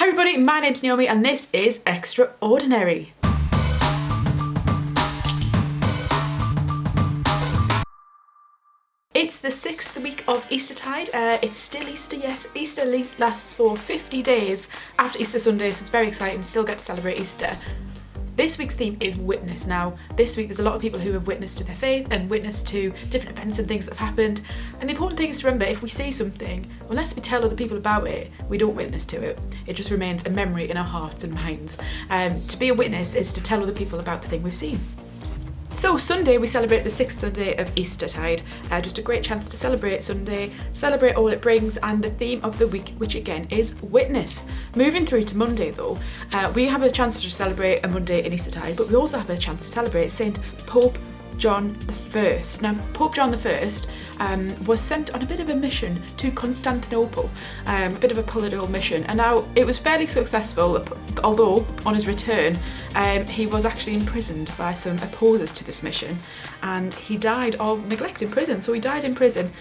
Hi everybody, my name's Naomi and this is Extra-ordinary. It's the 6th week of Eastertide. It's still Easter, yes. Easter lasts for 50 days after Easter Sunday, so it's very exciting. Still get to celebrate Easter. This week's theme is witness. Now, this week there's a lot of people who have witnessed to their faith and witnessed to different events and things that have happened. And the important thing is to remember, if we see something, unless we tell other people about it, we don't witness to it. It just remains a memory in our hearts and minds. To be a witness is to tell other people about the thing we've seen. So Sunday we celebrate the 6th day of Eastertide, just a great chance to celebrate Sunday, celebrate all it brings, and the theme of the week, which again is witness. Moving through to Monday though, we have a chance to celebrate a Monday in Eastertide, but we also have a chance to celebrate Saint Pope John I. Now, Pope John I was sent on a bit of a mission to Constantinople, a bit of a political mission, and now it was fairly successful, although on his return he was actually imprisoned by some opposers to this mission, and he died of neglect in prison. So he died in prison,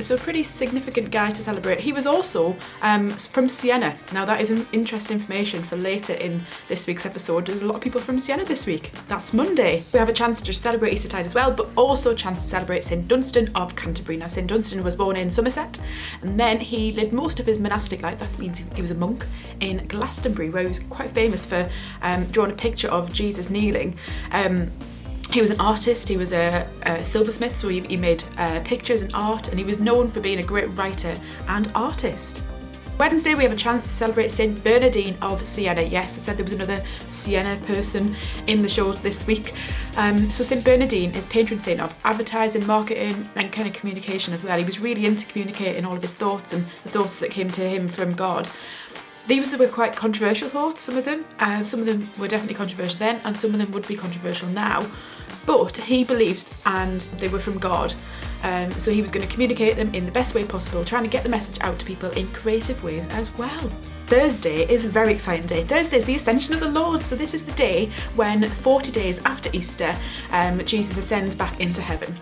so a pretty significant guy to celebrate. He was also from Siena. Now that is interesting information for later in this week's episode. There's a lot of people from Siena this week. That's Monday. We have a chance to celebrate Eastertide as well, but also a chance to celebrate St Dunstan of Canterbury. Now, St Dunstan was born in Somerset, and then he lived most of his monastic life, that means he was a monk, in Glastonbury, where he was quite famous for drawing a picture of Jesus kneeling. He was an artist, he was a silversmith, so he made pictures and art, and he was known for being a great writer and artist. Wednesday we have a chance to celebrate St Bernadine of Siena. Yes, I said there was another Siena person in the show this week. So St Bernadine is patron saint of advertising, marketing and kind of communication as well. He was really into communicating all of his thoughts and the thoughts that came to him from God. These were quite controversial thoughts, some of them. Some of them were definitely controversial then, and some of them would be controversial now. But he believed, and they were from God. So he was going to communicate them in the best way possible, trying to get the message out to people in creative ways as well. Thursday is a very exciting day. Thursday is the Ascension of the Lord. So this is the day when 40 days after Easter, Jesus ascends back into heaven.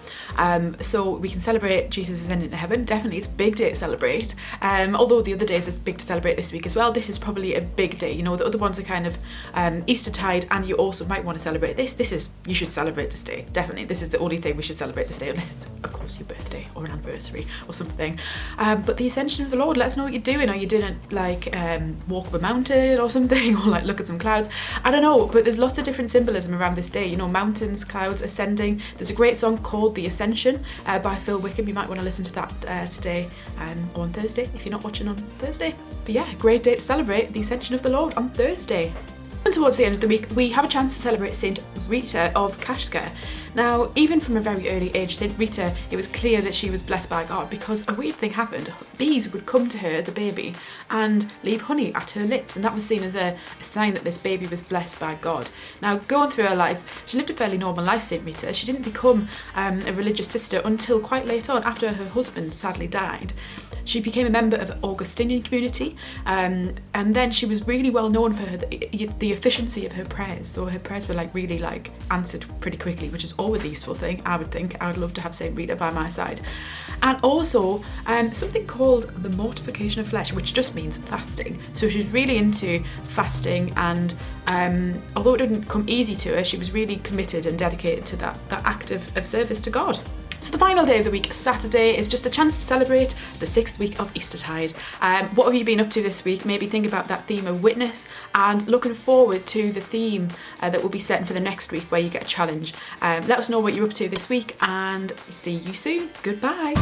So we can celebrate Jesus ascending into heaven. Definitely, it's a big day to celebrate. Although the other days is big to celebrate this week as well. This is probably a big day. You know, the other ones are kind of Eastertide, and you also might want to celebrate this. You should celebrate this day. Definitely, this is the only thing we should celebrate this day, unless it's, of course, your birthday or an anniversary or something. But the Ascension of the Lord, let us know what you're doing. Are you doing it like walk up a mountain or something, or like look at some clouds? I don't know, but there's lots of different symbolism around this day. You know, mountains, clouds, ascending. There's a great song called The Ascension by Phil Wickham. You might want to listen to that today or on Thursday if you're not watching on Thursday. But yeah, great day to celebrate the Ascension of the Lord on Thursday. And towards the end of the week, we have a chance to celebrate Saint Rita of Cascia. Now, even from a very early age, Saint Rita, it was clear that she was blessed by God, because a weird thing happened. Bees would come to her as a baby and leave honey at her lips, and that was seen as a sign that this baby was blessed by God. Now, going through her life, she lived a fairly normal life, Saint Rita. She didn't become a religious sister until quite late on, after her husband sadly died. She became a member of the Augustinian community, and then she was really well known for the efficiency of her prayers. So her prayers were really answered pretty quickly, which is always a useful thing, I would think. I would love to have Saint Rita by my side. And also something called the mortification of flesh, which just means fasting. So she's really into fasting, and although it didn't come easy to her, she was really committed and dedicated to that act of service to God. So the final day of the week, Saturday, is just a chance to celebrate the 6th week of Eastertide. What have you been up to this week? Maybe think about that theme of witness, and looking forward to the theme that will be set for the next week, where you get a challenge. Let us know what you're up to this week, and see you soon. Goodbye.